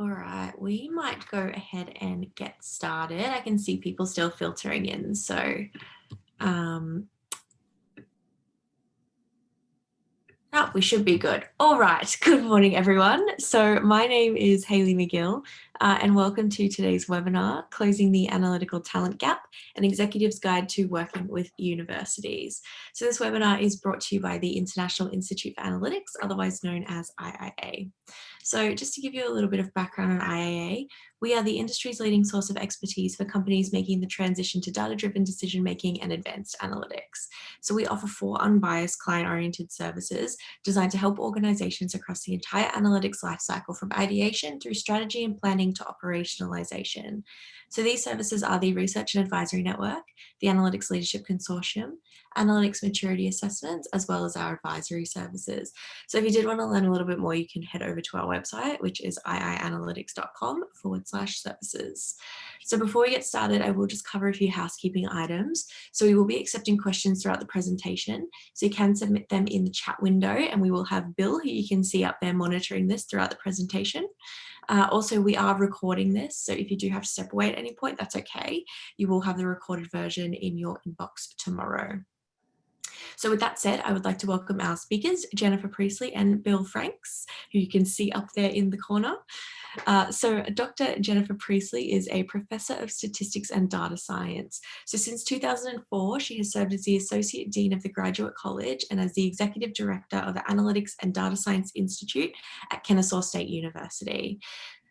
All right, we might go ahead and get started. I can see people still filtering in, so we should be good. All right, good morning, everyone. So my name is Hayley McGill, and welcome to today's webinar, Closing the Analytical Talent Gap, an Executive's Guide to Working with Universities. So this webinar is brought to you by the International Institute for Analytics, otherwise known as IIA. So just to give you a little bit of background on IIA, we are the industry's leading source of expertise for companies making the transition to data-driven decision-making and advanced analytics. So we offer 4 unbiased client-oriented services designed to help organizations across the entire analytics lifecycle from ideation through strategy and planning to operationalization. So these services are the Research and Advisory Network, the Analytics Leadership Consortium, Analytics Maturity Assessments, as well as our advisory services. So if you did want to learn a little bit more, you can head over to our website, which is iianalytics.com/services. So before we get started, I will just cover a few housekeeping items. So we will be accepting questions throughout the presentation. So you can submit them in the chat window, and we will have Bill, who you can see up there monitoring this throughout the presentation. Also, we are recording this, so if you do have to step away at any point, that's okay. You will have the recorded version in your inbox tomorrow. So with that said, I would like to welcome our speakers, Jennifer Priestley and Bill Franks, who you can see up there in the corner. So Dr. Jennifer Priestley is a professor of statistics and data science. So since 2004, she has served as the Associate Dean of the Graduate College and as the Executive Director of the Analytics and Data Science Institute at Kennesaw State University.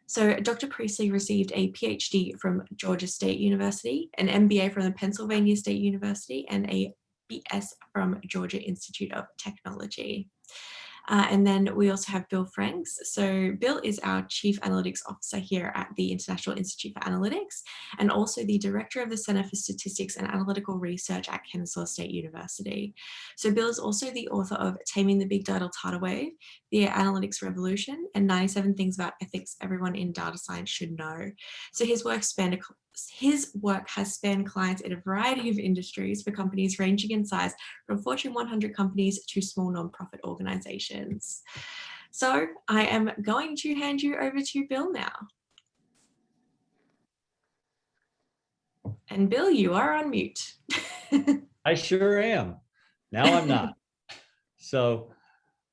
So Dr. Priestley received a PhD from Georgia State University, an MBA from the Pennsylvania State University, and a BS from Georgia Institute of Technology. And then we also have Bill Franks. So Bill is our Chief Analytics Officer here at the International Institute for Analytics, and also the Director of the Center for Statistics and Analytical Research at Kennesaw State University. So Bill is also the author of Taming the Big Data Tidal Wave, The Analytics Revolution, and 97 Things About Ethics Everyone in Data Science Should Know. So his work has spanned clients in a variety of industries for companies ranging in size from Fortune 100 companies to small nonprofit organizations. So I am going to hand you over to Bill now. And Bill, you are on mute. I sure am. Now I'm not. So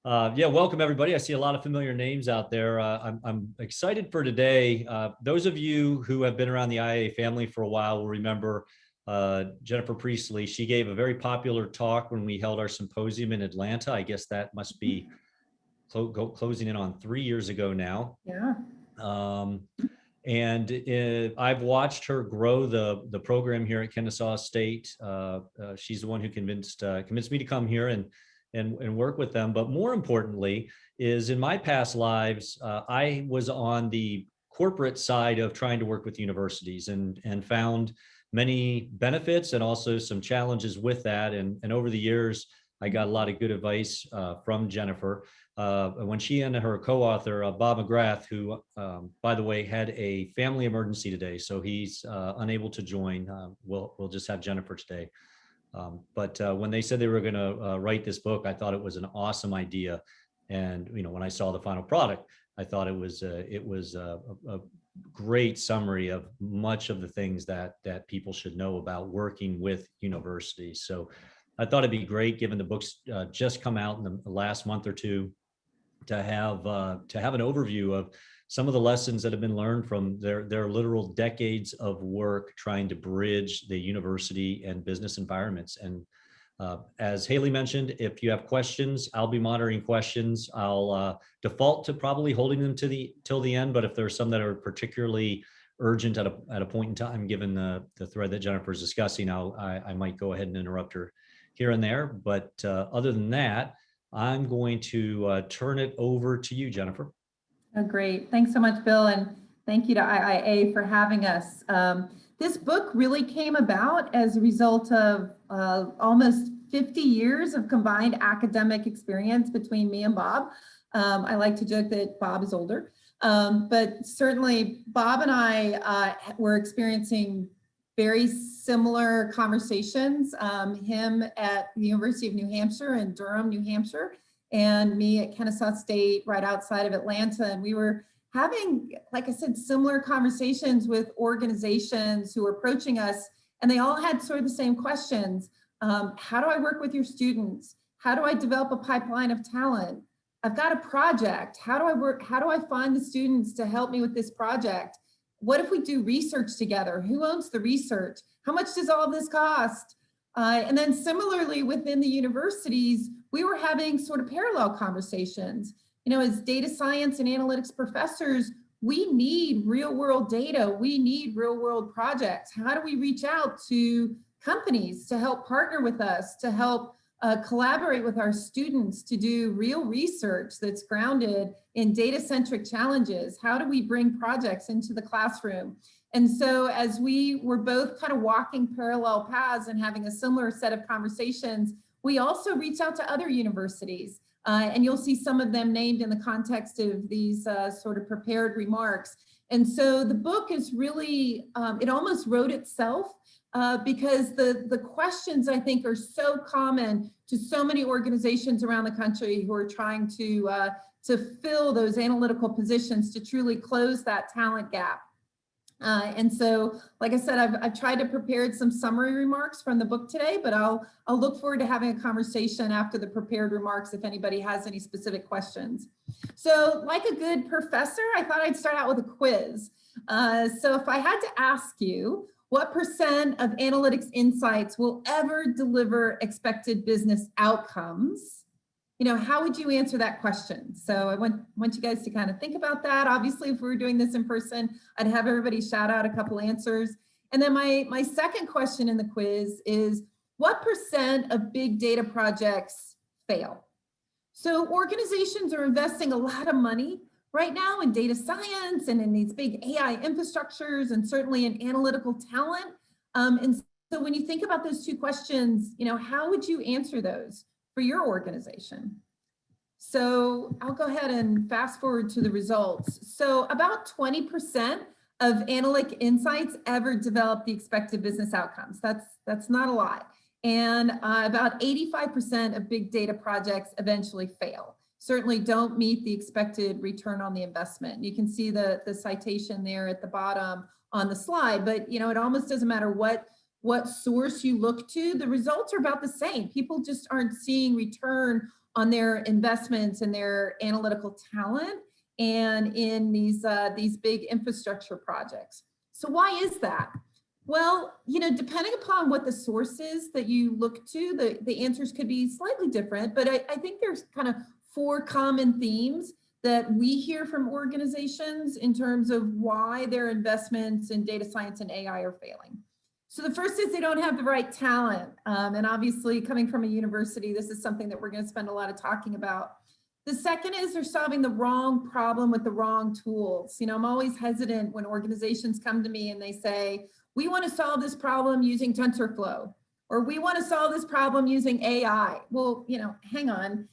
yeah, welcome everybody. I see a lot of familiar names out there. I'm excited for today. Those of you who have been around the IA family for a while will remember Jennifer Priestley. She gave a very popular talk when we held our symposium in Atlanta. I guess that must be closing in on 3 years ago now. Yeah. I've watched her grow the program here at Kennesaw State. She's the one who convinced me to come here and work with them. But more importantly is in my past lives, I was on the corporate side of trying to work with universities and found many benefits and also some challenges with that. And over the years, I got a lot of good advice from Jennifer. When she and her co-author, Bob McGrath, who, by the way, had a family emergency today, so he's unable to join. We'll just have Jennifer today. But when they said they were going to write this book, I thought it was an awesome idea. And when I saw the final product, I thought it was a great summary of much of the things that people should know about working with universities. So I thought it'd be great, given the book's just come out in the last month or two, to have an overview of some of the lessons that have been learned from their literal decades of work trying to bridge the university and business environments. And as Hayley mentioned, if you have questions, I'll be monitoring questions. I'll default to probably holding them till the end, but if there are some that are particularly urgent at a point in time, given the thread that Jennifer's discussing, I might go ahead and interrupt her here and there. But other than that, I'm going to turn it over to you, Jennifer. Oh, great. Thanks so much, Bill. And thank you to IIA for having us. This book really came about as a result of almost 50 years of combined academic experience between me and Bob. I like to joke that Bob is older, but certainly Bob and I were experiencing very similar conversations, him at the University of New Hampshire in Durham, New Hampshire, and me at Kennesaw State right outside of Atlanta. And we were having, like I said, similar conversations with organizations who are approaching us, and they all had sort of the same questions. How do I work with your students? How do I develop a pipeline of talent? I've got a project. How do I work? How do I find the students to help me with this project? What if we do research together? Who owns the research? How much does all of this cost? And then similarly within the universities, we were having sort of parallel conversations. You know, as data science and analytics professors, we need real world data. We need real world projects. How do we reach out to companies to help partner with us, to help collaborate with our students to do real research that's grounded in data-centric challenges? How do we bring projects into the classroom? And so as we were both kind of walking parallel paths and having a similar set of conversations, we also reached out to other universities. And you'll see some of them named in the context of these sort of prepared remarks. And so the book is really, it almost wrote itself because the questions, I think, are so common to so many organizations around the country who are trying to fill those analytical positions to truly close that talent gap. And so, like I said, I've tried to prepare some summary remarks from the book today, but I'll look forward to having a conversation after the prepared remarks if anybody has any specific questions. So like a good professor, I thought I'd start out with a quiz. So if I had to ask you, what % of analytics insights will ever deliver expected business outcomes? You know, how would you answer that question? So I want you guys to kind of think about that. Obviously, if we were doing this in person, I'd have everybody shout out a couple answers. And then my second question in the quiz is, what % of big data projects fail? So organizations are investing a lot of money right now in data science and in these big AI infrastructures and certainly in analytical talent. And so when you think about those two questions, you know, how would you answer those for your organization? So I'll go ahead and fast forward to the results. So about 20% of Analytic insights ever develop the expected business outcomes. That's not a lot. And about 85% of big data projects eventually fail. Certainly don't meet the expected return on the investment. You can see the citation there at the bottom on the slide, but you know, it almost doesn't matter what source you look to, the results are about the same. People just aren't seeing return on their investments and their analytical talent and in these big infrastructure projects. So why is that? Well, you know, depending upon what the source is that you look to, the answers could be slightly different, but I think there's kind of 4 common themes that we hear from organizations in terms of why their investments in data science and AI are failing. So the first is they don't have the right talent. And obviously coming from a university, this is something that we're going to spend a lot of talking about. The second is they're solving the wrong problem with the wrong tools. You know, I'm always hesitant when organizations come to me and they say, we want to solve this problem using TensorFlow, or we want to solve this problem using AI. Well, you know, hang on.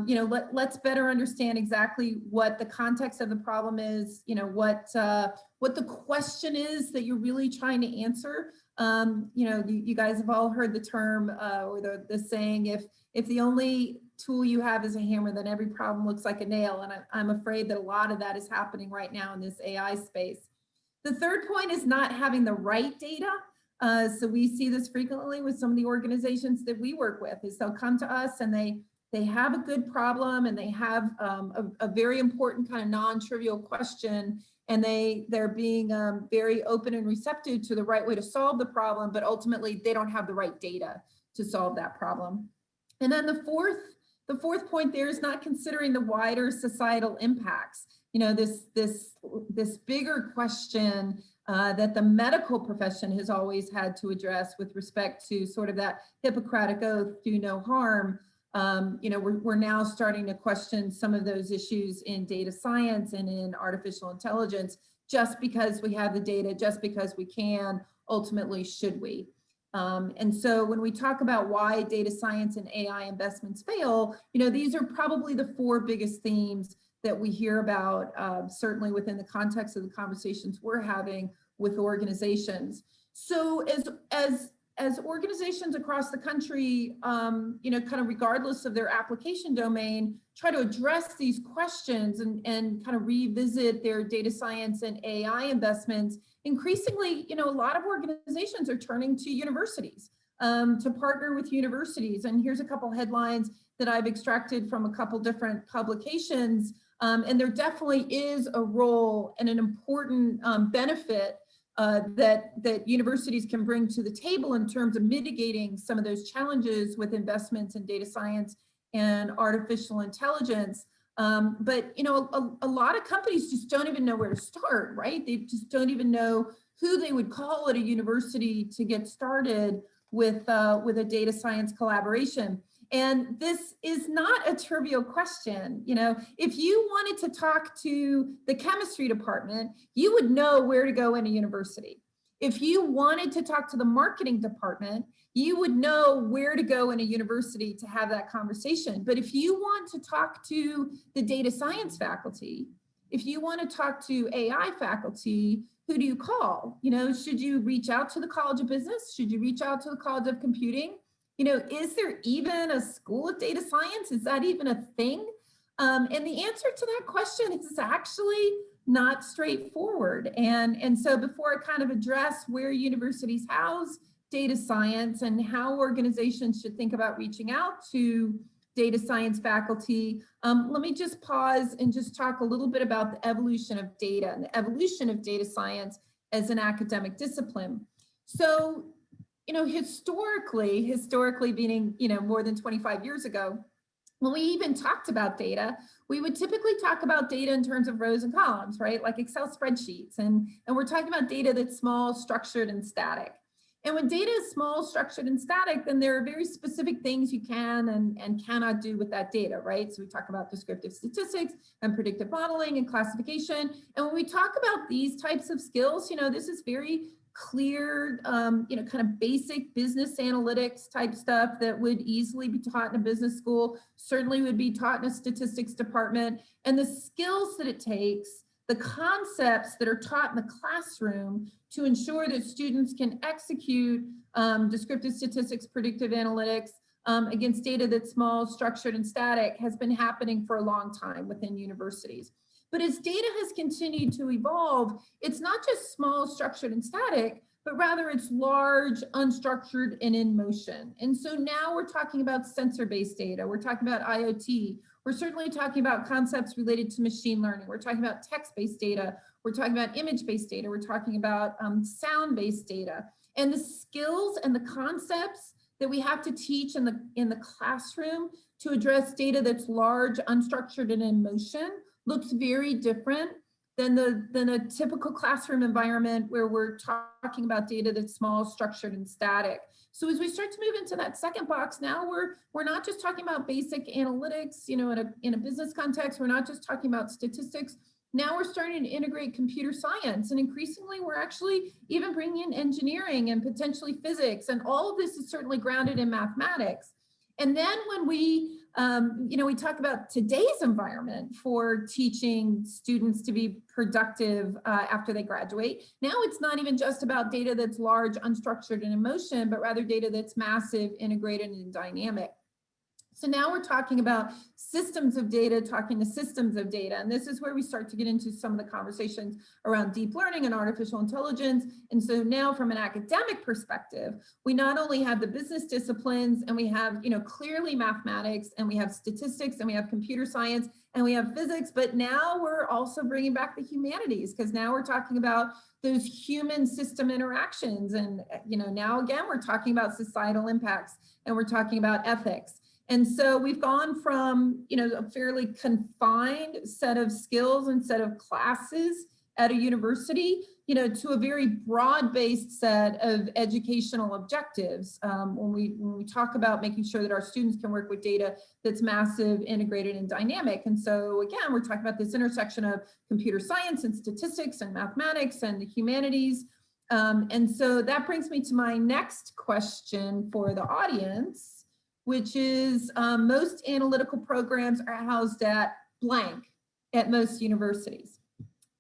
You know, let's better understand exactly what the context of the problem is, you know, what the question is that you're really trying to answer. You know, you guys have all heard the term or the saying, if the only tool you have is a hammer, then every problem looks like a nail. And I'm afraid that a lot of that is happening right now in this AI space. The third point is not having the right data. So we see this frequently with some of the organizations that we work with, is they'll come to us and they have a good problem and they have a very important kind of non-trivial question, and they're being very open and receptive to the right way to solve the problem, but ultimately they don't have the right data to solve that problem. And then the fourth point there is not considering the wider societal impacts. You know, this bigger question that the medical profession has always had to address with respect to sort of that Hippocratic oath, do no harm. You know, we're now starting to question some of those issues in data science and in artificial intelligence, just because we have the data, just because we can, ultimately, should we? And so when we talk about why data science and AI investments fail, you know, these are probably the 4 biggest themes that we hear about, certainly within the context of the conversations we're having with organizations. So as as organizations across the country, you know, kind of regardless of their application domain, try to address these questions and kind of revisit their data science and AI investments, increasingly, you know, a lot of organizations are turning to universities to partner with universities. And here's a couple headlines that I've extracted from a couple different publications. And there definitely is a role and an important benefit that universities can bring to the table in terms of mitigating some of those challenges with investments in data science and artificial intelligence. But you know, a lot of companies just don't even know where to start, right? They just don't even know who they would call at a university to get started with a data science collaboration. And this is not a trivial question. You know, if you wanted to talk to the chemistry department, you would know where to go in a university. If you wanted to talk to the marketing department, you would know where to go in a university to have that conversation. But if you want to talk to the data science faculty, if you want to talk to AI faculty, who do you call? You know, should you reach out to the College of Business? Should you reach out to the College of Computing? You know, is there even a school of data science? Is that even a thing? And the answer to that question is actually not straightforward. And so before I kind of address where universities house data science and how organizations should think about reaching out to data science faculty, let me just pause and just talk a little bit about the evolution of data and the evolution of data science as an academic discipline. So, you know, historically meaning, you know, more than 25 years ago, when we even talked about data, we would typically talk about data in terms of rows and columns, right? Like Excel spreadsheets. And we're talking about data that's small, structured, and static. And when data is small, structured, and static, then there are very specific things you can and cannot do with that data, right? So we talk about descriptive statistics and predictive modeling and classification. And when we talk about these types of skills, you know, this is very clear, you know, kind of basic business analytics type stuff that would easily be taught in a business school, certainly would be taught in a statistics department. And the skills that it takes, the concepts that are taught in the classroom to ensure that students can execute descriptive statistics, predictive analytics against data that's small, structured, and static has been happening for a long time within universities. But as data has continued to evolve, it's not just small, structured, and static, but rather it's large, unstructured, and in motion. And so now we're talking about sensor-based data. We're talking about IoT. We're certainly talking about concepts related to machine learning. We're talking about text-based data. We're talking about image-based data. We're talking about sound-based data. And the skills and the concepts that we have to teach in the classroom to address data that's large, unstructured, and in motion looks very different than a typical classroom environment where we're talking about data that's small, structured, and static. So as we start to move into that second box, now we're not just talking about basic analytics, you know, in a business context. We're not just talking about statistics. Now we're starting to integrate computer science, and increasingly we're actually even bringing in engineering and potentially physics, and all of this is certainly grounded in mathematics. And then when we, you know, we talk about today's environment for teaching students to be productive after they graduate. Now it's not even just about data that's large, unstructured, and in motion, but rather data that's massive, integrated, and dynamic. So now we're talking about systems of data, talking to systems of data. And this is where we start to get into some of the conversations around deep learning and artificial intelligence. And so now from an academic perspective, we not only have the business disciplines and we have, you know, clearly mathematics, and we have statistics, and we have computer science, and we have physics, but now we're also bringing back the humanities, because now we're talking about those human system interactions. And, you know, now again, we're talking about societal impacts, and we're talking about ethics. And so we've gone from, you know, a fairly confined set of skills and set of classes at a university, you know, to a very broad-based set of educational objectives when we talk about making sure that our students can work with data that's massive, integrated, and dynamic. And so again, we're talking about this intersection of computer science and statistics and mathematics and the humanities. And so that brings me to my next question for the audience, which is most analytical programs are housed at blank at most universities.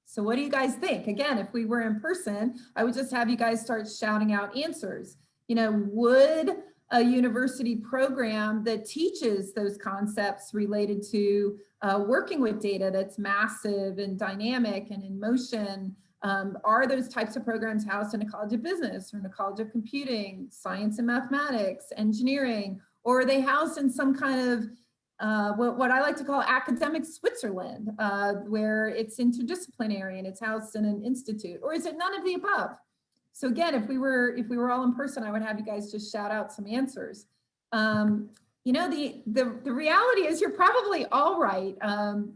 So what do you guys think? Again, if we were in person, I would just have you guys start shouting out answers. Would a university program that teaches those concepts related to working with data that's massive and dynamic and in motion, are those types of programs housed in a college of business or in a college of computing, science and mathematics, engineering, or are they housed in some kind of what I like to call academic Switzerland, where it's interdisciplinary and it's housed in an institute, or is it none of the above? So again, if we were all in person, I would have you guys just shout out some answers. The reality is you're probably all right.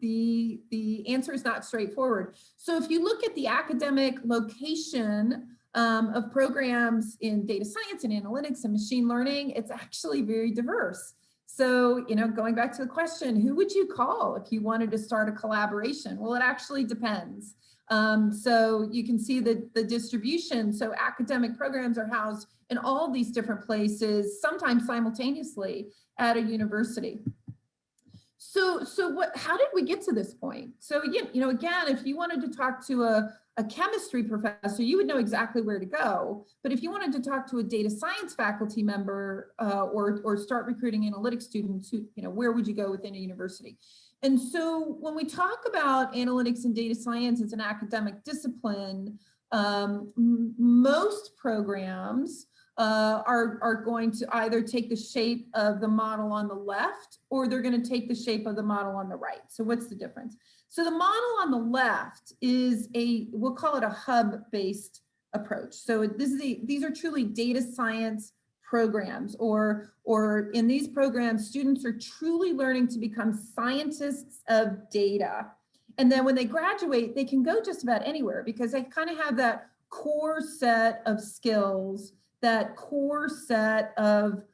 The answer is not straightforward. So if you look at the academic location of programs in data science and analytics and machine learning, it's actually very diverse. So, going back to the question, who would you call if you wanted to start a collaboration? Well, it actually depends. So you can see the distribution. So academic programs are housed in all these different places, sometimes simultaneously at a university. So how did we get to this point? So again, if you wanted to talk to a chemistry professor, you would know exactly where to go. But if you wanted to talk to a data science faculty member or start recruiting analytics students, where would you go within a university? And so when we talk about analytics and data science as an academic discipline, most programs are going to either take the shape of the model on the left, or they're going to take the shape of the model on the right. So what's the difference? So the model on the left is we'll call it a hub-based approach. So these are truly data science programs, or in these programs, students are truly learning to become scientists of data. And then when they graduate, they can go just about anywhere because they kind of have that core set of skills, that core set of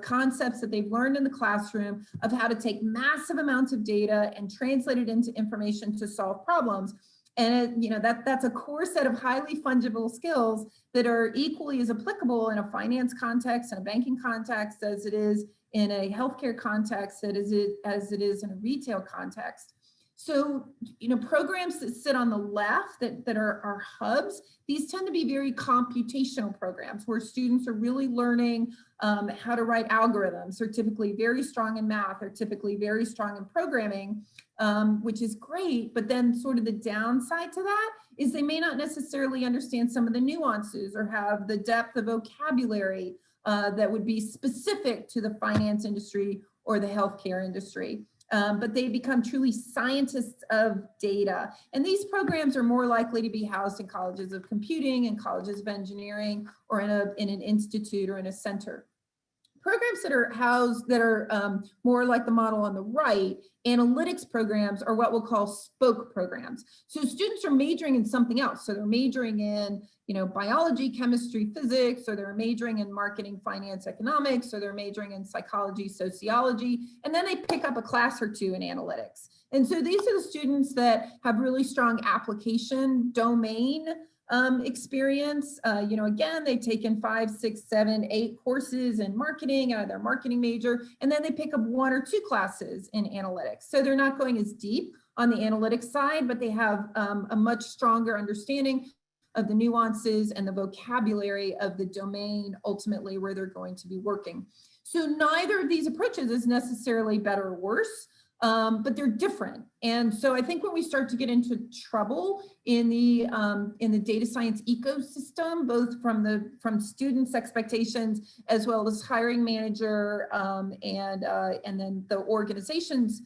concepts that they've learned in the classroom of how to take massive amounts of data and translate it into information to solve problems. And that's a core set of highly fungible skills that are equally as applicable in a finance context and a banking context as it is in a healthcare context, as it is in a retail context. So, programs that sit on the left that are hubs, these tend to be very computational programs where students are really learning how to write algorithms. They're typically very strong in math, they're typically very strong in programming, which is great. But then sort of the downside to that is they may not necessarily understand some of the nuances or have the depth of vocabulary that would be specific to the finance industry or the healthcare industry. But they become truly scientists of data. And these programs are more likely to be housed in colleges of computing and colleges of engineering, or in an institute or in a center. Programs that are housed, that are more like the model on the right, analytics programs, are what we'll call spoke programs. So students are majoring in something else. So they're majoring in biology, chemistry, physics, or they're majoring in marketing, finance, economics, or they're majoring in psychology, sociology, and then they pick up a class or two in analytics. And so these are the students that have really strong application domain experience. Again, they've taken 5, 6, 7, 8 courses in marketing out of their marketing major, and then they pick up 1 or 2 classes in analytics. So they're not going as deep on the analytics side, but they have a much stronger understanding of the nuances and the vocabulary of the domain ultimately where they're going to be working. So neither of these approaches is necessarily better or worse, but they're different. And so I think when we start to get into trouble in the data science ecosystem, both from students' expectations as well as hiring manager and then the organization's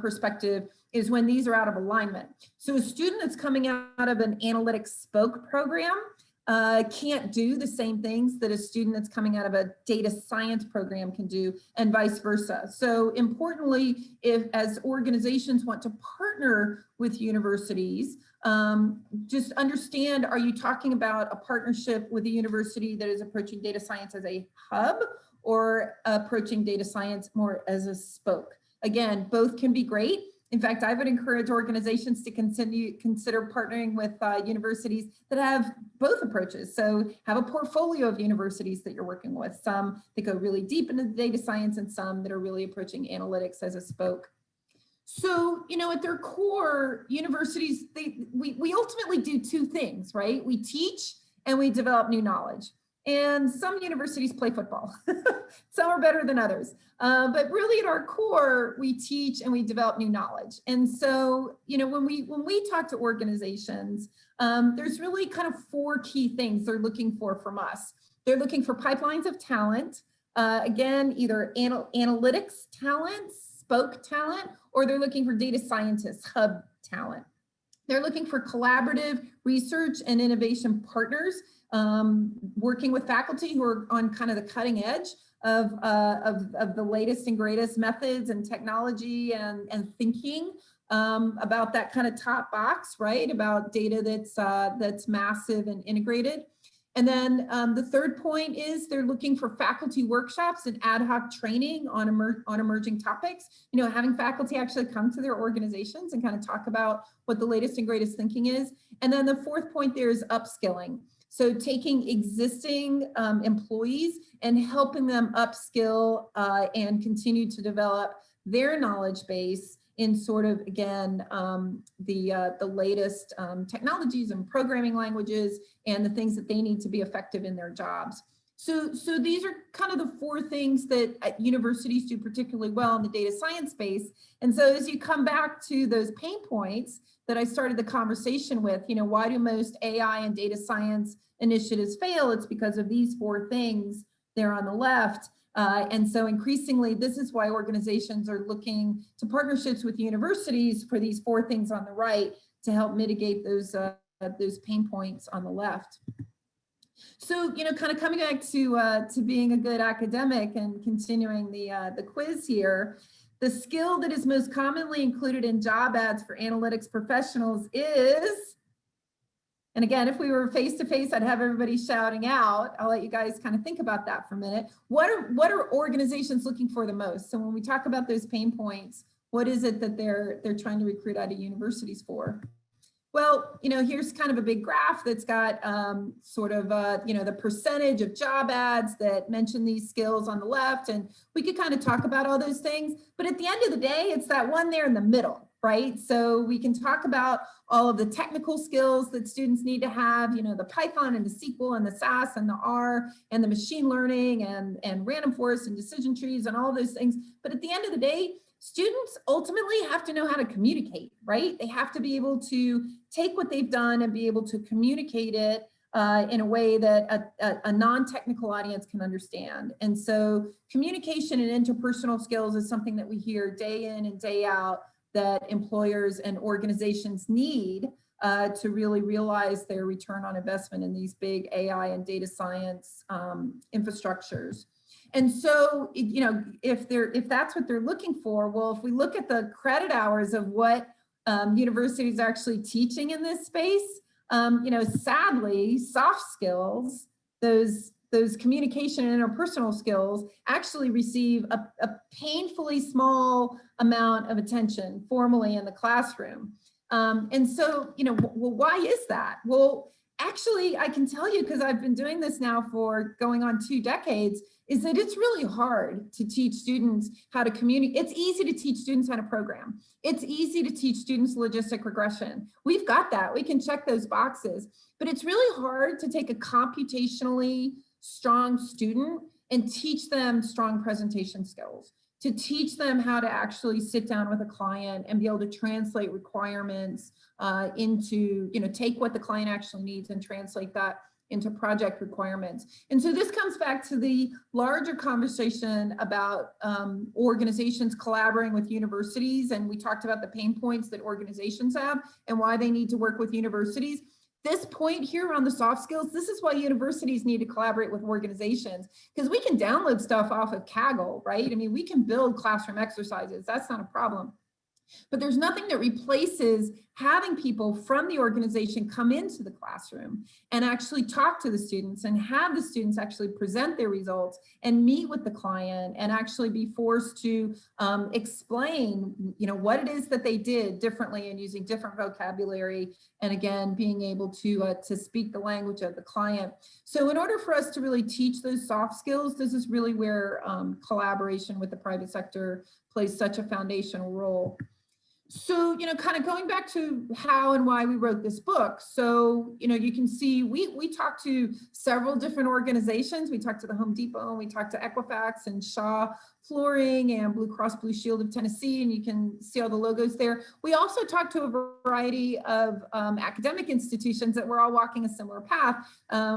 perspective, is when these are out of alignment. So a student that's coming out of an analytics spoke program can't do the same things that a student that's coming out of a data science program can do, and vice versa. So importantly, as organizations want to partner with universities, just understand, are you talking about a partnership with a university that is approaching data science as a hub, or approaching data science more as a spoke? Again, both can be great. In fact, I would encourage organizations to consider partnering with universities that have both approaches. So have a portfolio of universities that you're working with, some that go really deep into data science and some that are really approaching analytics as a spoke. So, at their core, universities, we ultimately do 2 things, right? We teach and we develop new knowledge. And some universities play football. Some are better than others. But really at our core, we teach and we develop new knowledge. And so, when we talk to organizations, there's really kind of 4 key things they're looking for from us. They're looking for pipelines of talent, again, either analytics talent, spoke talent, or they're looking for data scientists, hub talent. They're looking for collaborative research and innovation partners, working with faculty who are on kind of the cutting edge of the latest and greatest methods and technology and thinking about that kind of top box, right? About data that's massive and integrated. And then the third point is they're looking for faculty workshops and ad hoc training on emerging topics. Having faculty actually come to their organizations and kind of talk about what the latest and greatest thinking is. And then the fourth point there is upskilling. So taking existing employees and helping them upskill and continue to develop their knowledge base in sort of, again, the latest technologies and programming languages and the things that they need to be effective in their jobs. So these are kind of the 4 things that universities do particularly well in the data science space. And so as you come back to those pain points that I started the conversation with, why do most AI and data science initiatives fail? It's because of these 4 things there on the left. And so increasingly, this is why organizations are looking to partnerships with universities for these 4 things on the right to help mitigate those pain points on the left. So, kind of coming back to being a good academic and continuing the quiz here, the skill that is most commonly included in job ads for analytics professionals is, and again, if we were face-to-face, I'd have everybody shouting out. I'll let you guys kind of think about that for a minute. What are organizations looking for the most? So when we talk about those pain points, what is it that they're trying to recruit out of universities for? Well, here's kind of a big graph that's got sort of, the percentage of job ads that mention these skills on the left. And we could kind of talk about all those things. But at the end of the day, it's that one there in the middle, right? So we can talk about all of the technical skills that students need to have, the Python and the SQL and the SAS and the R and the machine learning and random forest and decision trees and all those things. But at the end of the day, students ultimately have to know how to communicate, right? They have to be able to take what they've done and be able to communicate it in a way that a non-technical audience can understand. And so communication and interpersonal skills is something that we hear day in and day out that employers and organizations need to really realize their return on investment in these big AI and data science infrastructures. And so, if that's what they're looking for, well, if we look at the credit hours of what universities are actually teaching in this space, sadly, soft skills, those communication and interpersonal skills actually receive a painfully small amount of attention formally in the classroom. And so, well, why is that? Well, actually, I can tell you, because I've been doing this now for going on 2 decades, is that it's really hard to teach students how to communicate. It's easy to teach students how to program. It's easy to teach students logistic regression. We've got that. We can check those boxes. But it's really hard to take a computationally strong student and teach them strong presentation skills, to teach them how to actually sit down with a client and be able to translate requirements into, take what the client actually needs and translate that into project requirements. And so this comes back to the larger conversation about organizations collaborating with universities. And we talked about the pain points that organizations have and why they need to work with universities. This point here on the soft skills, this is why universities need to collaborate with organizations, because we can download stuff off of Kaggle, right? I mean, we can build classroom exercises. That's not a problem. But there's nothing that replaces having people from the organization come into the classroom and actually talk to the students and have the students actually present their results and meet with the client and actually be forced to explain, what it is that they did differently and using different vocabulary. And again, being able to speak the language of the client. So in order for us to really teach those soft skills, this is really where collaboration with the private sector plays such a foundational role. So, kind of going back to how and why we wrote this book. So, you can see we talked to several different organizations. We talked to the Home Depot, and we talked to Equifax and Shaw Flooring and Blue Cross Blue Shield of Tennessee, and you can see all the logos there. We also talked to a variety of academic institutions that were all walking a similar path.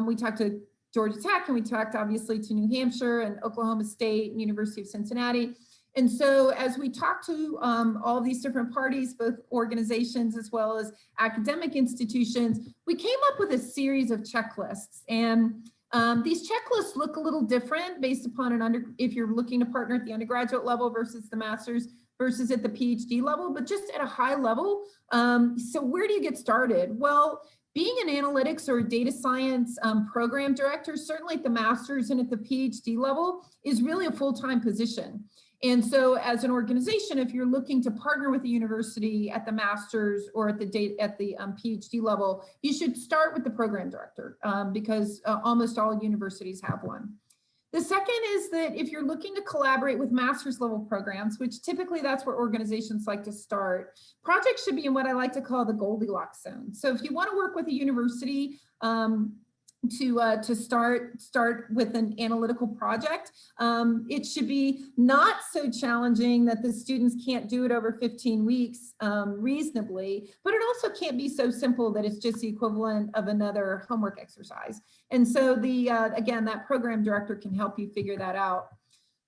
We talked to Georgia Tech, and we talked obviously to New Hampshire and Oklahoma State and University of Cincinnati. And so as we talk to all these different parties, both organizations as well as academic institutions, we came up with a series of checklists. And these checklists look a little different based upon if you're looking to partner at the undergraduate level versus the master's versus at the PhD level, but just at a high level. So where do you get started? Well, being an analytics or data science program director, certainly at the master's and at the PhD level, is really a full-time position. And so as an organization, if you're looking to partner with a university at the master's or at the PhD level, you should start with the program director because almost all universities have one. The second is that if you're looking to collaborate with master's level programs, which typically that's where organizations like to start, projects should be in what I like to call the Goldilocks zone. So if you want to work with a university to start with an analytical project, it should be not so challenging that the students can't do it over 15 weeks reasonably, but it also can't be so simple that it's just the equivalent of another homework exercise. And so again, that program director can help you figure that out.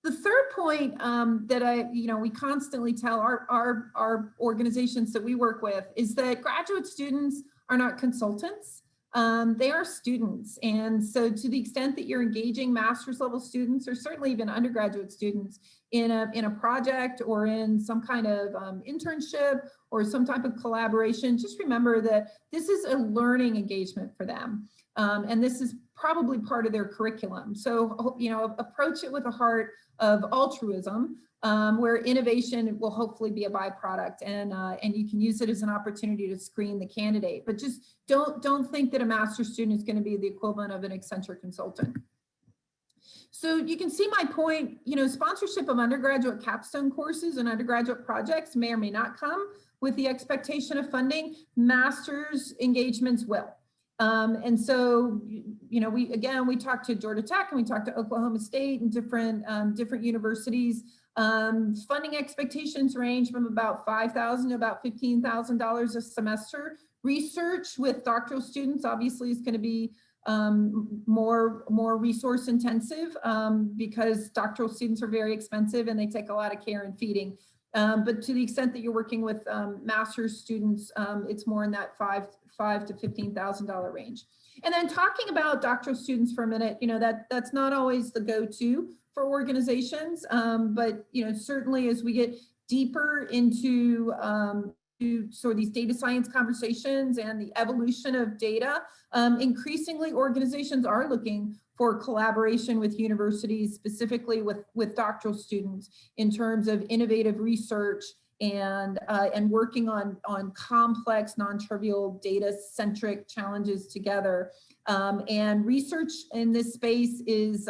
The third point that we constantly tell our organizations that we work with is that graduate students are not consultants. They are students. And so to the extent that you're engaging master's level students, or certainly even undergraduate students in a project or in some kind of internship or some type of collaboration, just remember that this is a learning engagement for them. And this is probably part of their curriculum. So, approach it with a heart of altruism, where innovation will hopefully be a byproduct, and you can use it as an opportunity to screen the candidate. But just don't think that a master's student is going to be the equivalent of an Accenture consultant. So you can see my point. Sponsorship of undergraduate capstone courses and undergraduate projects may or may not come with the expectation of funding. Master's engagements will. And so, we talked to Georgia Tech and we talked to Oklahoma State and different universities. Funding expectations range from about $5,000 to about $15,000 a semester. Research with doctoral students obviously is going to be more resource intensive because doctoral students are very expensive and they take a lot of care and feeding. But to the extent that you're working with master's students, it's more in that $5,000 to $15,000 range. And then talking about doctoral students for a minute, that's not always the go-to for organizations, but certainly as we get deeper into sort of these data science conversations and the evolution of data, increasingly organizations are looking for collaboration with universities, specifically with doctoral students in terms of innovative research and working on complex, non-trivial data-centric challenges together. And research in this space is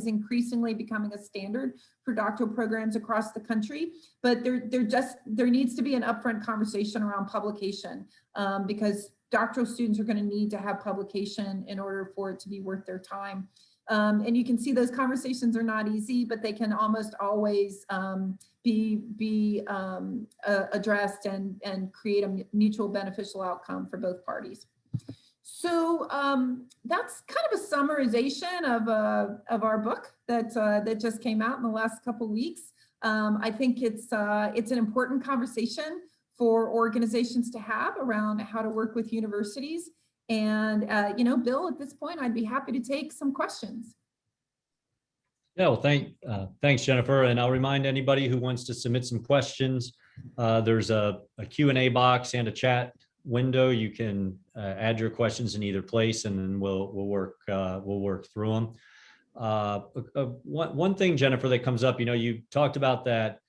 increasingly becoming a standard for doctoral programs across the country. But there needs to be an upfront conversation around publication because doctoral students are going to need to have publication in order for it to be worth their time. And you can see those conversations are not easy, but they can almost always be addressed and create a mutual beneficial outcome for both parties. So that's kind of a summarization of our book that just came out in the last couple of weeks. I think it's an important conversation for organizations to have around how to work with universities. And, Bill, at this point, I'd be happy to take some questions. Yeah, well, thanks, Jennifer. And I'll remind anybody who wants to submit some questions. There's a Q&A box and a chat window. You can add your questions in either place, and then we'll work through them. One thing, Jennifer, that comes up, you talked about that,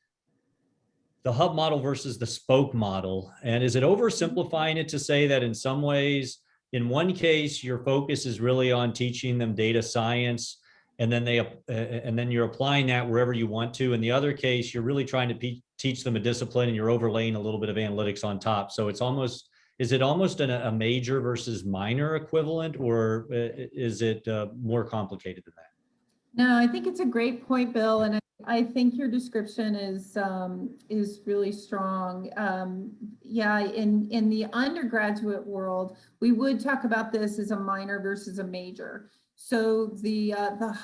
the hub model versus the spoke model. And is it oversimplifying it to say that in some ways, in one case, your focus is really on teaching them data science, and then you're applying that wherever you want to. In the other case, you're really trying to teach them a discipline and you're overlaying a little bit of analytics on top. So is it almost a major versus minor equivalent, or is it more complicated than that? No, I think it's a great point, Bill, and I think your description is really strong. Yeah, in the undergraduate world, we would talk about this as a minor versus a major. So the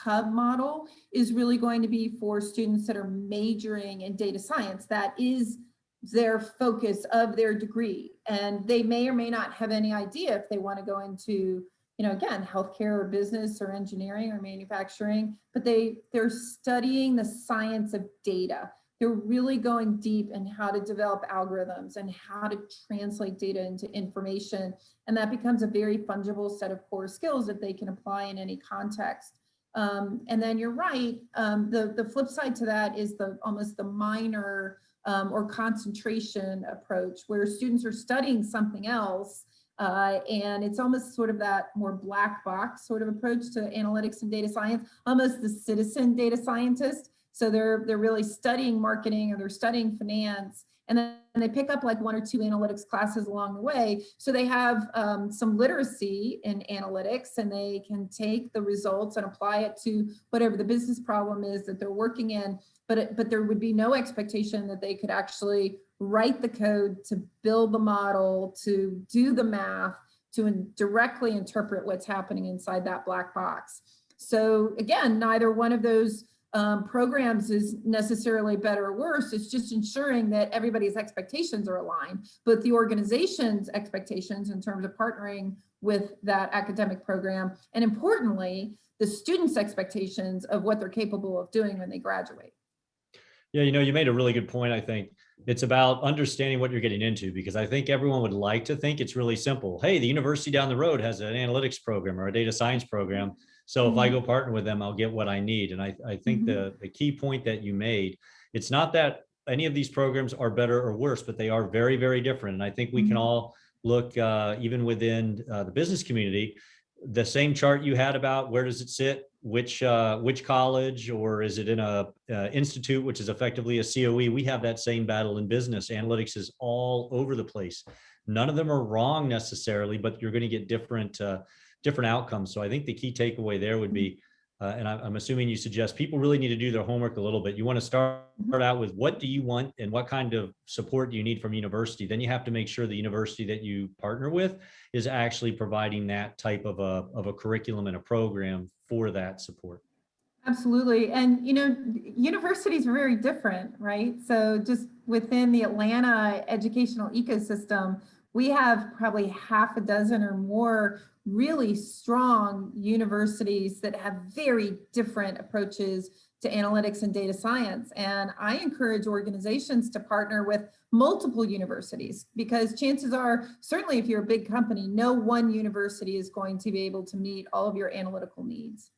hub model is really going to be for students that are majoring in data science. That is their focus of their degree, and they may or may not have any idea if they want to go into, again, healthcare or business or engineering or manufacturing, but they're studying the science of data. They're really going deep in how to develop algorithms and how to translate data into information. And that becomes a very fungible set of core skills that they can apply in any context. And then you're right, the flip side to that is almost the minor or concentration approach, where students are studying something else. And it's almost sort of that more black box sort of approach to analytics and data science, almost the citizen data scientist. So they're really studying marketing, or they're studying finance, and then they pick up like 1 or 2 analytics classes along the way. So they have some literacy in analytics, and they can take the results and apply it to whatever the business problem is that they're working in. But there would be no expectation that they could actually write the code to build the model, to do the math, to directly interpret what's happening inside that black box. So again, neither one of those programs is necessarily better or worse. It's just ensuring that everybody's expectations are aligned, but the organization's expectations in terms of partnering with that academic program, and importantly, the students' expectations of what they're capable of doing when they graduate. Yeah, you made a really good point. I think it's about understanding what you're getting into, because I think everyone would like to think it's really simple. Hey, the university down the road has an analytics program or a data science program, so if I go partner with them, I'll get what I need. And I think the key point that you made, it's not that any of these programs are better or worse, but they are very, very different. And I think we can all look, even within the business community, the same chart you had about where does it sit, which college, or is it in a institute, which is effectively a COE. We have that same battle in business. Analytics is all over the place. None of them are wrong necessarily, but you're going to get different outcomes. So I think the key takeaway there would be, and I'm assuming you suggest people really need to do their homework a little bit. You want to start out with what do you want and what kind of support do you need from university. Then you have to make sure the university that you partner with is actually providing that type of a curriculum and a program for that support. Absolutely. And, universities are very different, right? So just within the Atlanta educational ecosystem, we have probably half a dozen or more really strong universities that have very different approaches to analytics and data science. And I encourage organizations to partner with multiple universities, because chances are, certainly if you're a big company, no one university is going to be able to meet all of your analytical needs.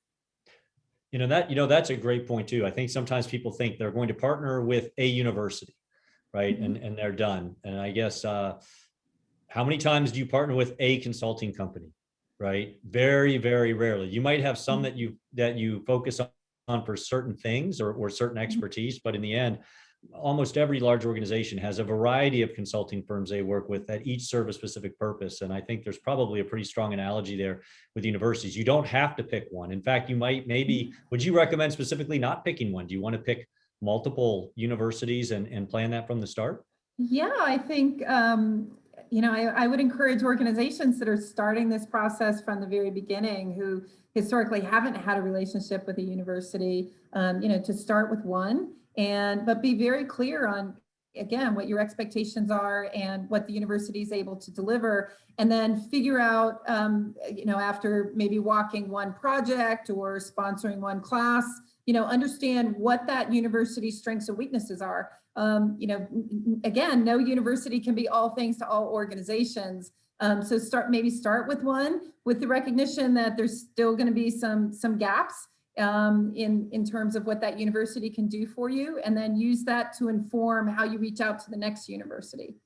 That's a great point too. I think sometimes people think they're going to partner with a university, right? And they're done. And I guess, how many times do you partner with a consulting company, right? Very, very rarely. You might have some that you focus on for certain things or certain expertise, but in the end, almost every large organization has a variety of consulting firms they work with that each serve a specific purpose. And I think there's probably a pretty strong analogy there with universities. You don't have to pick one. In fact, would you recommend specifically not picking one? Do you want to pick multiple universities and plan that from the start? Yeah, I think, I would encourage organizations that are starting this process from the very beginning, who historically haven't had a relationship with a university, to start with one, but be very clear on, again, what your expectations are and what the university is able to deliver, and then figure out, after maybe walking one project or sponsoring one class, understand what that university's strengths and weaknesses are. Again, no university can be all things to all organizations. So start with one, with the recognition that there's still going to be some gaps in terms of what that university can do for you, and then use that to inform how you reach out to the next university.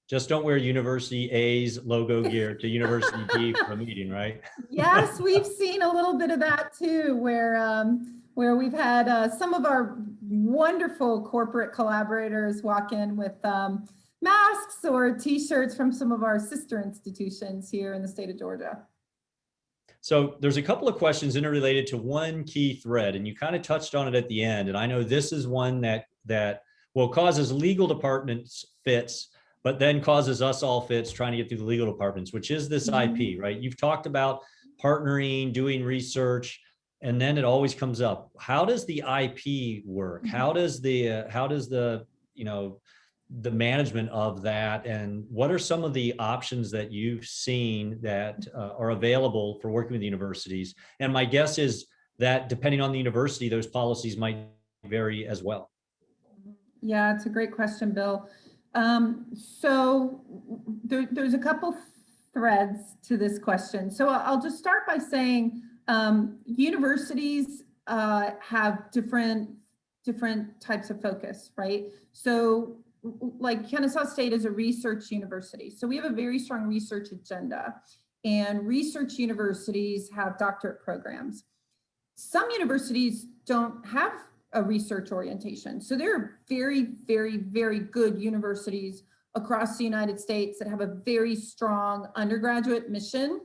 Just don't wear University A's logo gear to University B for a meeting, right? Yes, we've seen a little bit of that too, where we've had some of our wonderful corporate collaborators walk in with masks or t-shirts from some of our sister institutions here in the state of Georgia. So there's a couple of questions interrelated to one key thread, and you kind of touched on it at the end. And I know this is one that well causes legal departments fits, but then causes us all fits trying to get through the legal departments, which is this IP, right? You've talked about partnering, doing research, and then it always comes up. How does the IP work? How does the the management of that, and what are some of the options that you've seen that are available for working with universities? And my guess is that depending on the university, those policies might vary as well. Yeah, it's a great question, Bill. So there's a couple threads to this question. So I'll just start by saying universities have different types of focus, right? So like Kennesaw State is a research university. So we have a very strong research agenda, and research universities have doctorate programs. Some universities don't have a research orientation. So there are very, very, very good universities across the United States that have a very strong undergraduate mission,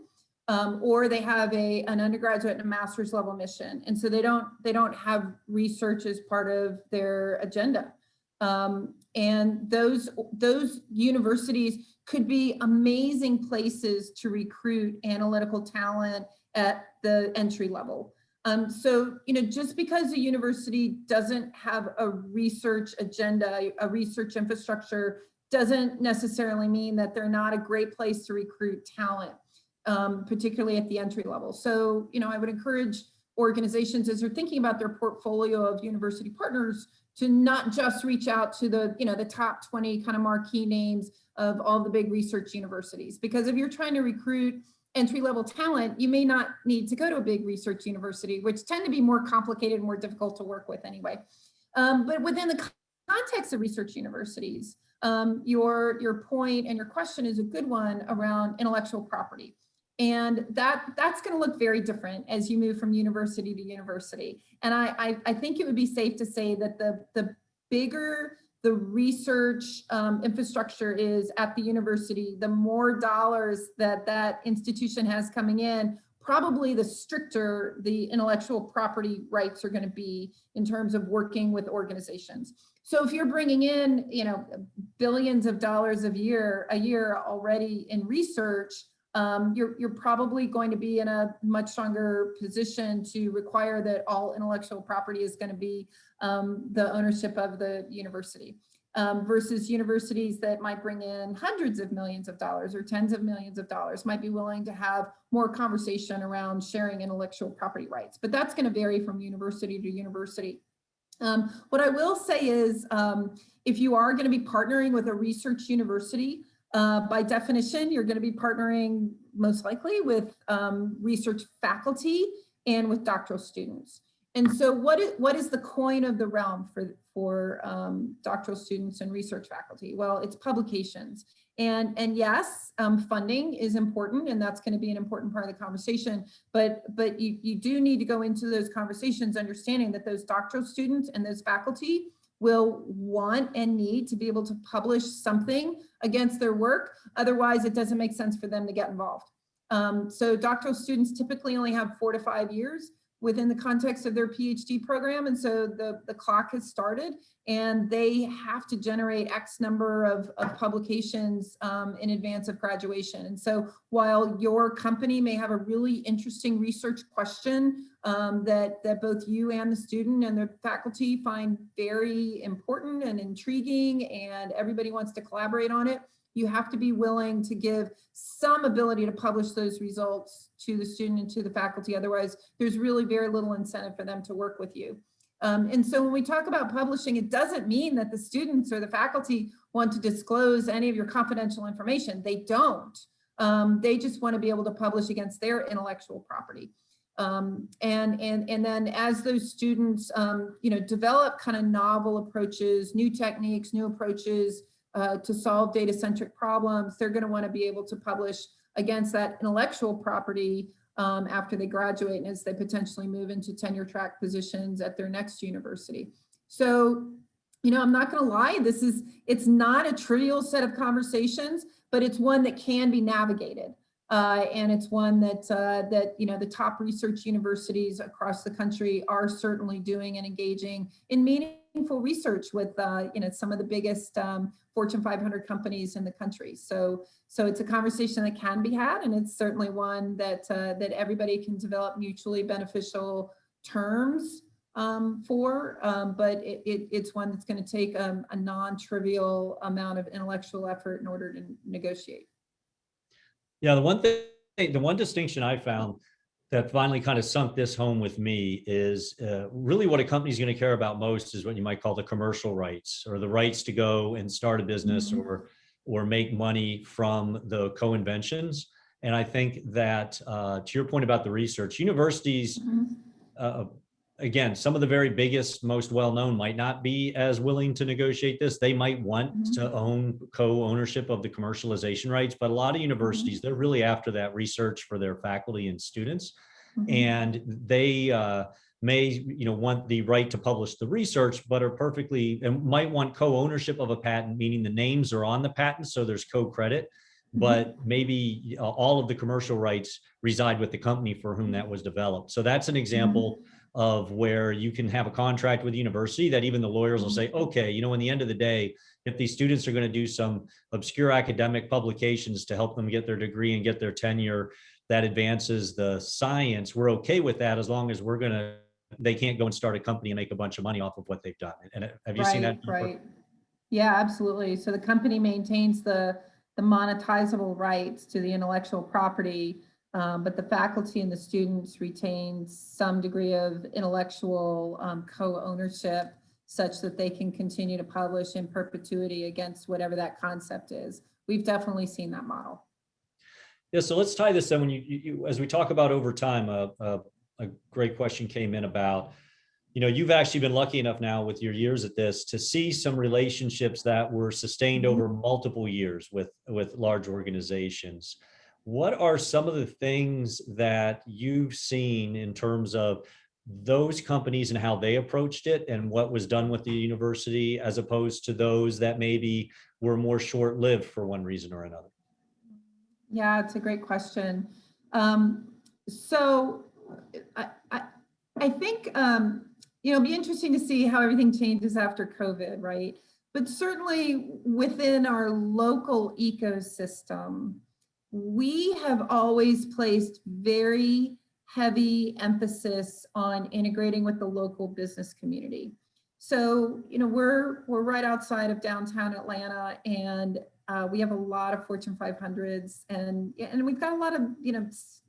or they have an undergraduate and a master's level mission. And so they don't have research as part of their agenda. And those universities could be amazing places to recruit analytical talent at the entry level. So, just because a university doesn't have a research agenda, a research infrastructure, doesn't necessarily mean that they're not a great place to recruit talent, particularly at the entry level. So, I would encourage organizations as they're thinking about their portfolio of university partners to not just reach out to the top 20 kind of marquee names of all the big research universities, because if you're trying to recruit entry-level talent, you may not need to go to a big research university, which tend to be more complicated and more difficult to work with anyway. But within the context of research universities, your point and your question is a good one around intellectual property. And that's going to look very different as you move from university to university. And I think it would be safe to say that the bigger the research infrastructure is at the university, the more dollars that institution has coming in, probably the stricter the intellectual property rights are going to be in terms of working with organizations. So if you're bringing in, billions of dollars a year already in research, you're probably going to be in a much stronger position to require that all intellectual property is going to be the ownership of the university, versus universities that might bring in hundreds of millions of dollars or tens of millions of dollars might be willing to have more conversation around sharing intellectual property rights. But that's going to vary from university to university. What I will say is, if you are going to be partnering with a research university, by definition, you're going to be partnering most likely with research faculty and with doctoral students. And so what is the coin of the realm for doctoral students and research faculty? Well, it's publications. And yes, funding is important, and that's going to be an important part of the conversation. But you do need to go into those conversations understanding that those doctoral students and those faculty will want and need to be able to publish something against their work. Otherwise, it doesn't make sense for them to get involved. So doctoral students typically only have 4 to 5 years within the context of their PhD program. And so the clock has started, and they have to generate X number of publications in advance of graduation. And so while your company may have a really interesting research question that both you and the student and the faculty find very important and intriguing, and everybody wants to collaborate on it, you have to be willing to give some ability to publish those results to the student and to the faculty. Otherwise, there's really very little incentive for them to work with you. And so when we talk about publishing, it doesn't mean that the students or the faculty want to disclose any of your confidential information. They don't. They just want to be able to publish against their intellectual property. And then as those students, develop kind of novel approaches, new techniques, new approaches, to solve data-centric problems, they're going to want to be able to publish against that intellectual property after they graduate and as they potentially move into tenure track positions at their next university. So, I'm not going to lie, it's not a trivial set of conversations, but it's one that can be navigated. And it's one that the top research universities across the country are certainly doing and engaging in meaningful research with some of the biggest Fortune 500 companies in the country. So it's a conversation that can be had, and it's certainly one that everybody can develop mutually beneficial terms for, but it's one that's going to take a non-trivial amount of intellectual effort in order to negotiate. Yeah, the one distinction I found that finally kind of sunk this home with me is really what a company's going to care about most is what you might call the commercial rights, or the rights to go and start a business, or make money from the co-inventions. And I think that to your point about the research, universities, again, some of the very biggest, most well-known might not be as willing to negotiate this. They might want to own co-ownership of the commercialization rights, but a lot of universities, they're really after that research for their faculty and students. And they may, want the right to publish the research, but are perfectly, and might want co-ownership of a patent, meaning the names are on the patent, so there's co-credit, but maybe all of the commercial rights reside with the company for whom that was developed. So that's an example of where you can have a contract with the university that even the lawyers will say, okay, in the end of the day, if these students are going to do some obscure academic publications to help them get their degree and get their tenure that advances the science, we're okay with that, as long as they can't go and start a company and make a bunch of money off of what they've done. And have you seen that? Right. Yeah, absolutely. So the company maintains the monetizable rights to the intellectual property, but the faculty and the students retain some degree of intellectual co-ownership, such that they can continue to publish in perpetuity against whatever that concept is. We've definitely seen that model. Yeah, so let's tie this in. When you as we talk about over time, a great question came in about, you've actually been lucky enough now with your years at this to see some relationships that were sustained over multiple years with large organizations. What are some of the things that you've seen in terms of those companies and how they approached it and what was done with the university, as opposed to those that maybe were more short-lived for one reason or another? Yeah, it's a great question. So I think, it'll be interesting to see how everything changes after COVID, right? But certainly within our local ecosystem, we have always placed very heavy emphasis on integrating with the local business community. So, we're right outside of downtown Atlanta, and we have a lot of Fortune 500s, and we've got a lot of,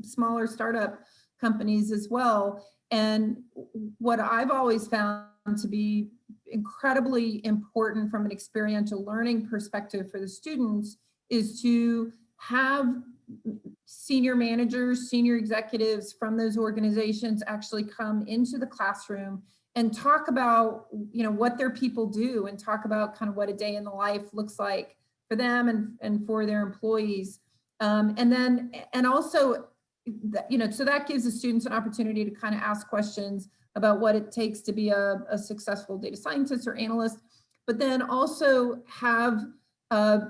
smaller startup companies as well. And what I've always found to be incredibly important from an experiential learning perspective for the students is to have senior managers, senior executives from those organizations actually come into the classroom and talk about, what their people do, and talk about kind of what a day in the life looks like for them and for their employees. And also, so that gives the students an opportunity to kind of ask questions about what it takes to be a successful data scientist or analyst, but then also have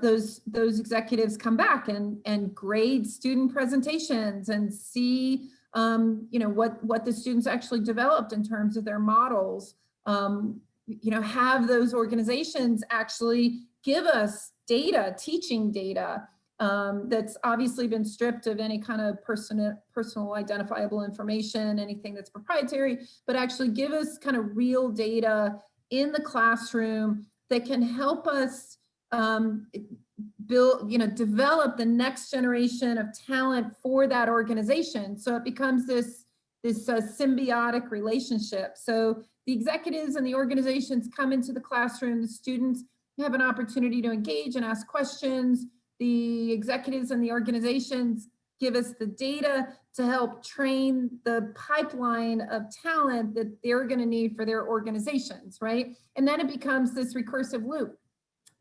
those executives come back and grade student presentations and see what the students actually developed in terms of their models. Have those organizations actually give us data, teaching data, that's obviously been stripped of any kind of personal identifiable information, anything that's proprietary, but actually give us kind of real data in the classroom that can help us develop the next generation of talent for that organization. So it becomes this symbiotic relationship. So the executives and the organizations come into the classroom, the students have an opportunity to engage and ask questions. The executives and the organizations give us the data to help train the pipeline of talent that they're going to need for their organizations, right? And then it becomes this recursive loop.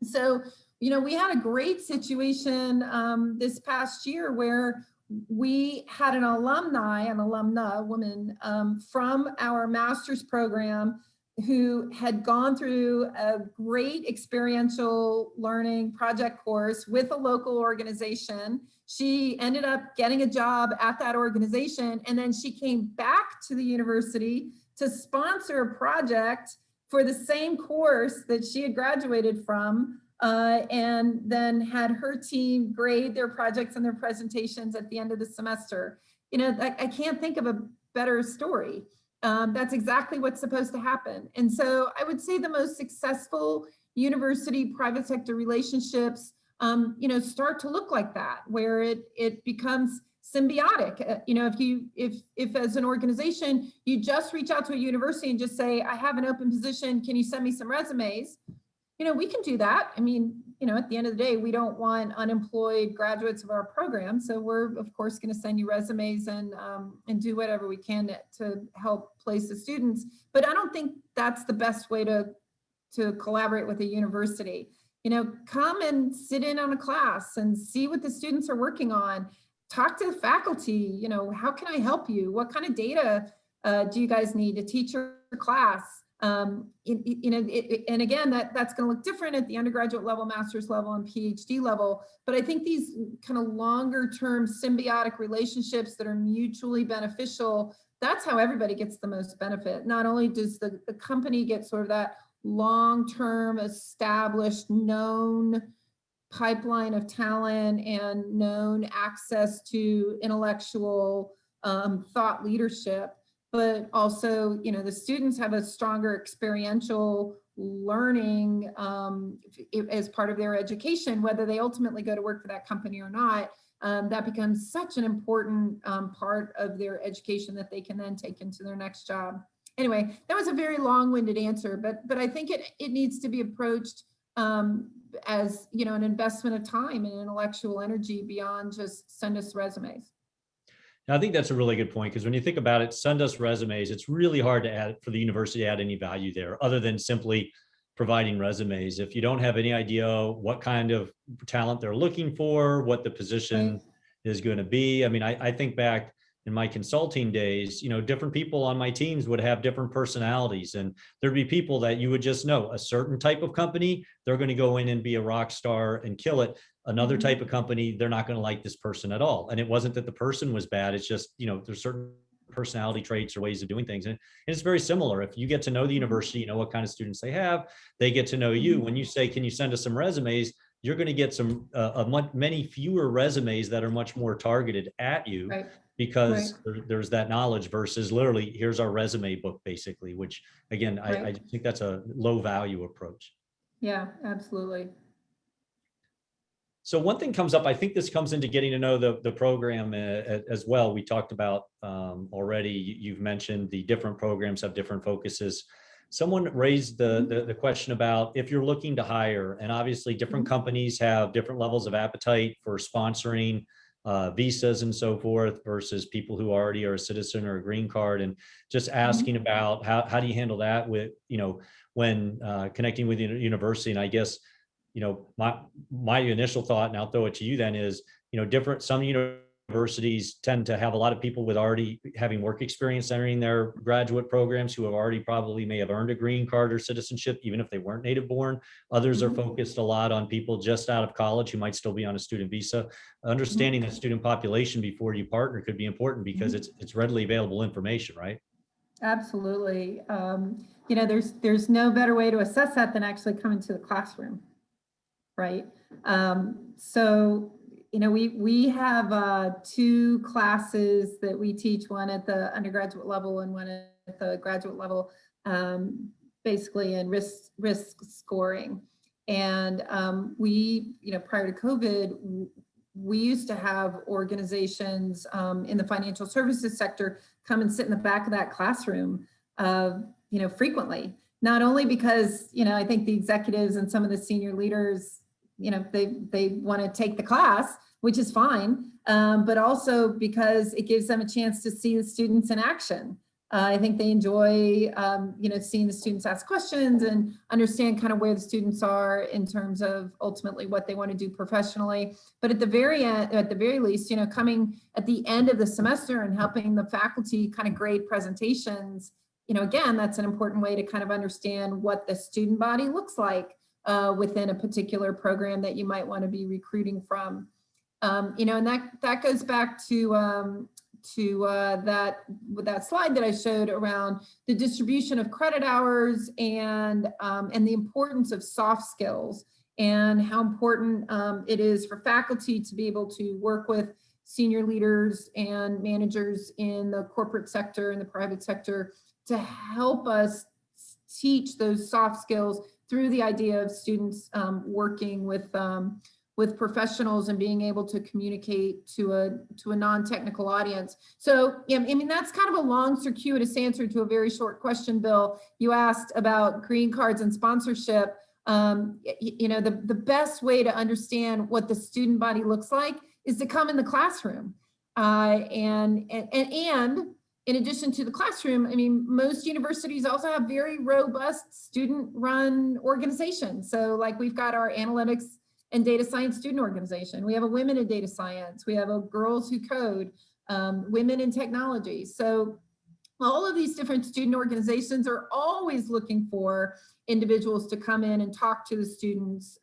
So, we had a great situation this past year where we had an alumna woman from our master's program who had gone through a great experiential learning project course with a local organization. She ended up getting a job at that organization, and then she came back to the university to sponsor a project for the same course that she had graduated from, and then had her team grade their projects and their presentations at the end of the semester. You know, I can't think of a better story. That's exactly what's supposed to happen. And so I would say the most successful university private sector relationships, you know, start to look like that, where it becomes symbiotic. You know, if as an organization, you just reach out to a university and just say, I have an open position, can you send me some resumes? You know, we can do that. I mean, you know, at the end of the day, we don't want unemployed graduates of our program. So we're, of course, going to send you resumes and do whatever we can to help place the students. But I don't think that's the best way to collaborate with a university. You know, come and sit in on a class and see what the students are working on. Talk to the faculty, you know, how can I help you? What kind of data do you guys need to teach your class? You know, and again, that's going to look different at the undergraduate level, master's level, and PhD level. But I think these kind of longer term symbiotic relationships that are mutually beneficial, that's how everybody gets the most benefit. Not only does the company get sort of that long-term established known pipeline of talent and known access to intellectual thought leadership, but also, you know, the students have a stronger experiential learning as part of their education, whether they ultimately go to work for that company or not. That becomes such an important part of their education that they can then take into their next job. Anyway, that was a very long-winded answer, but I think it needs to be approached as, you know, an investment of time and intellectual energy beyond just send us resumes. I think that's a really good point, because when you think about it, send us resumes. It's really hard to add for the university to add any value there other than simply providing resumes. If you don't have any idea what kind of talent they're looking for, what the position is going to be. I mean, I think back in my consulting days, you know, different people on my teams would have different personalities, and there'd be people that you would just know a certain type of company, they're going to go in and be a rock star and kill it. Another type of company, they're not going to like this person at all. And it wasn't that the person was bad. It's just, you know, there's certain personality traits or ways of doing things. And it's very similar. If you get to know the university, you know what kind of students they have, they get to know you. When you say, can you send us some resumes? You're going to get some many fewer resumes that are much more targeted at you, because there's that knowledge versus literally, here's our resume book, basically, which again, I think that's a low value approach. Yeah, absolutely. So one thing comes up, I think this comes into getting to know the program as well. We talked about already, you've mentioned the different programs have different focuses. Someone raised the question about if you're looking to hire, and obviously different companies have different levels of appetite for sponsoring visas and so forth versus people who already are a citizen or a green card, and just asking about how do you handle that with, you know, when connecting with the university. And I guess, you know, my initial thought, and I'll throw it to you then, is, you know, some universities tend to have a lot of people with already having work experience entering their graduate programs who have already probably may have earned a green card or citizenship, even if they weren't native born. Others are focused a lot on people just out of college who might still be on a student visa. Understanding the student population before you partner could be important, because it's readily available information, right? Absolutely. You know, there's no better way to assess that than actually coming to the classroom. Right. So, you know, we have 2 classes that we teach, one at the undergraduate level and one at the graduate level, basically in risk scoring. And we, you know, prior to COVID, we used to have organizations in the financial services sector come and sit in the back of that classroom, you know, frequently. Not only because, you know, I think the executives and some of the senior leaders, you know, they want to take the class, which is fine, but also because it gives them a chance to see the students in action. I think they enjoy, you know, seeing the students ask questions and understand kind of where the students are in terms of ultimately what they want to do professionally. But at the very end, at the very least, you know, coming at the end of the semester and helping the faculty kind of grade presentations again, that's an important way to kind of understand what the student body looks like within a particular program that you might want to be recruiting from. And that goes back to that slide that I showed around the distribution of credit hours and the importance of soft skills, and how important it is for faculty to be able to work with senior leaders and managers in the corporate sector and the private sector to help us teach those soft skills through the idea of students working with professionals and being able to communicate to a non-technical audience. So, I mean, that's kind of a long, circuitous answer to a very short question, Bill. You asked about green cards and sponsorship. The best way to understand what the student body looks like is to come in the classroom. And in addition to the classroom, I mean, most universities also have very robust student-run organizations. So like we've got our analytics and data science student organization. We have a women in data science. We have a girls who code, women in technology. So all of these different student organizations are always looking for individuals to come in and talk to the students,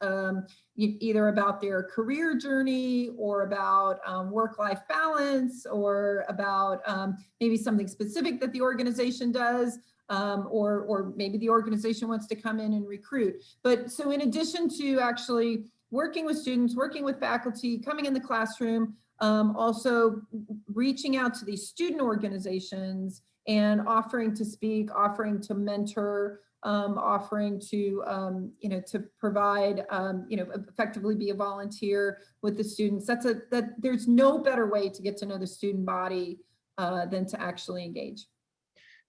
either about their career journey or about work-life balance, or about maybe something specific that the organization does, or maybe the organization wants to come in and recruit. But so in addition to actually working with students, working with faculty, coming in the classroom, also reaching out to these student organizations and offering to speak, offering to mentor, offering to, to provide, effectively be a volunteer with the students. There's no better way to get to know the student body than to actually engage.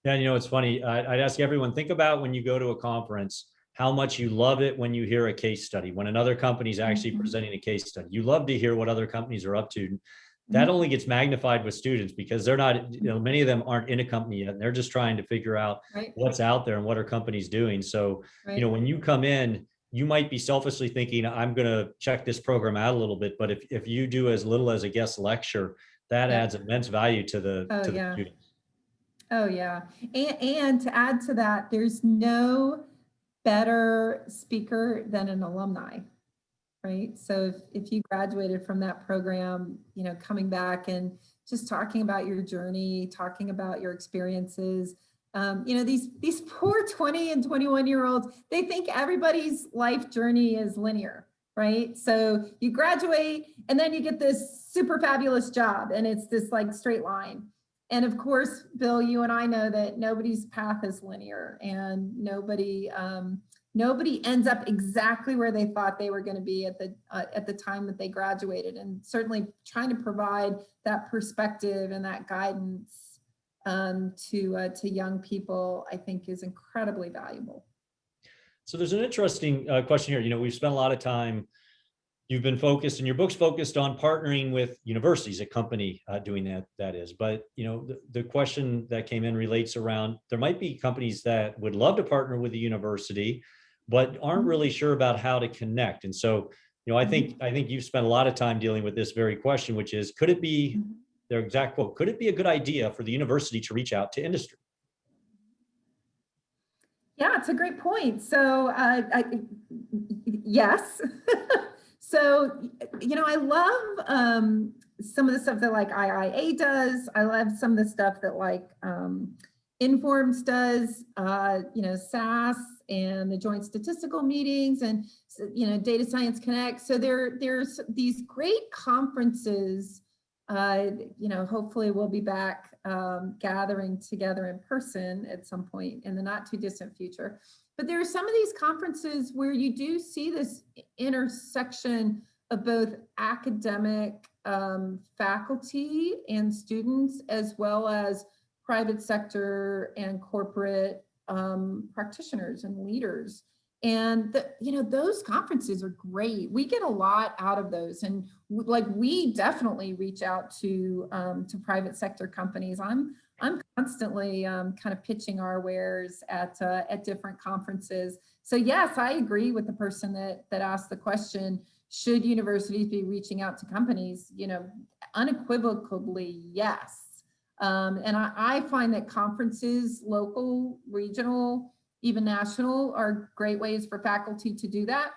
Yeah, it's funny. I'd ask everyone, think about when you go to a conference, how much you love it when you hear a case study, when another company is actually presenting a case study. You love to hear what other companies are up to. That only gets magnified with students because they're not, many of them aren't in a company yet, and they're just trying to figure out what's out there and what are companies doing. So, when you come in, you might be selfishly thinking, I'm going to check this program out a little bit. But if you do as little as a guest lecture, that adds immense value to the students. Oh, yeah. And to add to that, there's no better speaker than an alumni. Right. So if you graduated from that program, coming back and just talking about your journey, talking about your experiences, these poor 20 and 21-year-olds, they think everybody's life journey is linear, right? So you graduate and then you get this super fabulous job and it's this like straight line. And of course, Bill, you and I know that nobody's path is linear, and nobody ends up exactly where they thought they were going to be at the time that they graduated. And certainly trying to provide that perspective and that guidance to young people, I think, is incredibly valuable. So there's an interesting question here. We've spent a lot of time. You've been focused, and your book's focused on partnering with universities, a company doing that is. But the question that came in relates around, there might be companies that would love to partner with a university, but aren't really sure about how to connect. And so, I think you've spent a lot of time dealing with this very question, which is, could it be, their exact quote, could it be a good idea for the university to reach out to industry? Yeah, it's a great point. So yes. So, I love some of the stuff that like IIA does. I love some of the stuff that like Informs does, SAS and the Joint Statistical Meetings and, Data Science Connect. So there's these great conferences, hopefully we'll be back gathering together in person at some point in the not too distant future. But there are some of these conferences where you do see this intersection of both academic faculty and students, as well as private sector and corporate practitioners and leaders. And those conferences are great. We get a lot out of those, and we definitely reach out to private sector companies. I'm constantly kind of pitching our wares at different conferences. So yes, I agree with the person that asked the question: should universities be reaching out to companies? Unequivocally yes. And I find that conferences, local, regional, even national, are great ways for faculty to do that.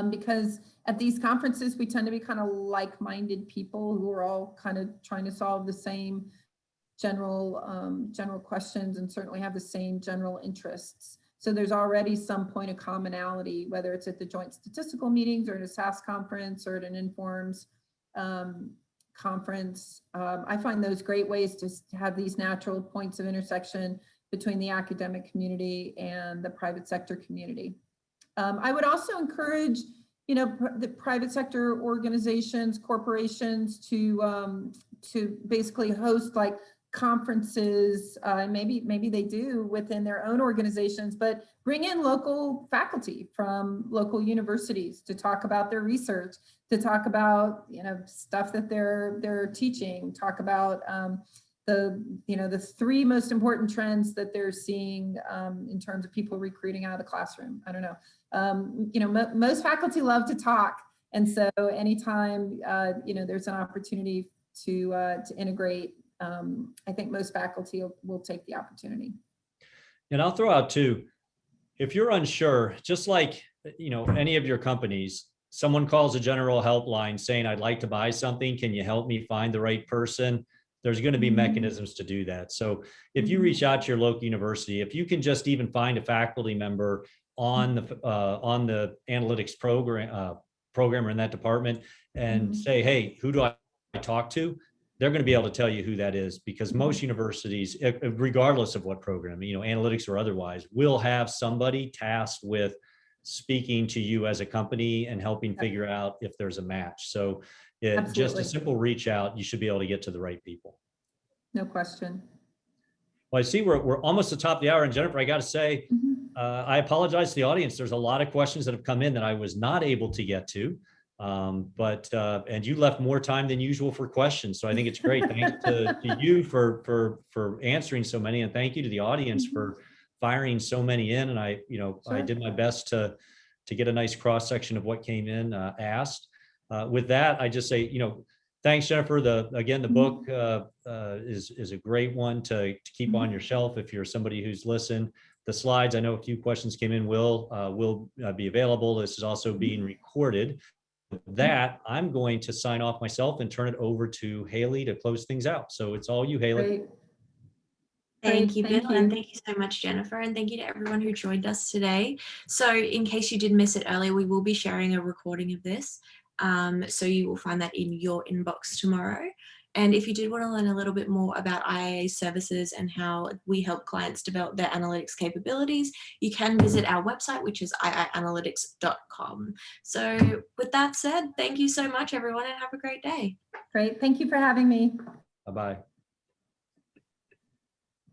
Because at these conferences, we tend to be kind of like-minded people who are all kind of trying to solve the same general questions and certainly have the same general interests. So there's already some point of commonality, whether it's at the joint statistical meetings or at a SAS conference or at an Informs conference. I find those great ways to have these natural points of intersection between the academic community and the private sector community. I would also encourage, the private sector organizations, corporations to basically host like conferences. Maybe they do within their own organizations, but bring in local faculty from local universities to talk about their research, to talk about stuff that they're teaching, talk about the three most important trends that they're seeing in terms of people recruiting out of the classroom. I don't know. Most faculty love to talk, and so anytime there's an opportunity to integrate, I think most faculty will take the opportunity. And I'll throw out too, if you're unsure, just like any of your companies, someone calls a general helpline saying, "I'd like to buy something. Can you help me find the right person?" There's going to be mechanisms to do that. So if you reach out to your local university, if you can just even find a faculty member on the analytics programmer in that department and say, "Hey, who do I talk to?" They're going to be able to tell you who that is, because most universities, regardless of what program, analytics or otherwise, will have somebody tasked with speaking to you as a company and helping figure out if there's a match. So just a simple reach out, you should be able to get to the right people. No question. Well, I see we're almost at the top of the hour. And Jennifer, I got to say, I apologize to the audience. There's a lot of questions that have come in that I was not able to get to. And you left more time than usual for questions. So I think it's great. Thanks to you for answering so many, and thank you to the audience for firing so many in. And I did my best to get a nice cross section of what came in asked. With that, I just say, thanks, Jennifer. The book is a great one to keep on your shelf if you're somebody who's listened. The slides, I know a few questions came in, will be available. This is also being recorded. With that, I'm going to sign off myself and turn it over to Haley to close things out. So it's all you, Haley. Great. Thank you, Bill, Thank you. and thank you so much, Jennifer, and thank you to everyone who joined us today. So in case you did miss it earlier, we will be sharing a recording of this. So you will find that in your inbox tomorrow. And if you did want to learn a little bit more about IIA services and how we help clients develop their analytics capabilities, you can visit our website, which is iianalytics.com. So with that said, thank you so much, everyone, and have a great day. Great. Thank you for having me. Bye-bye.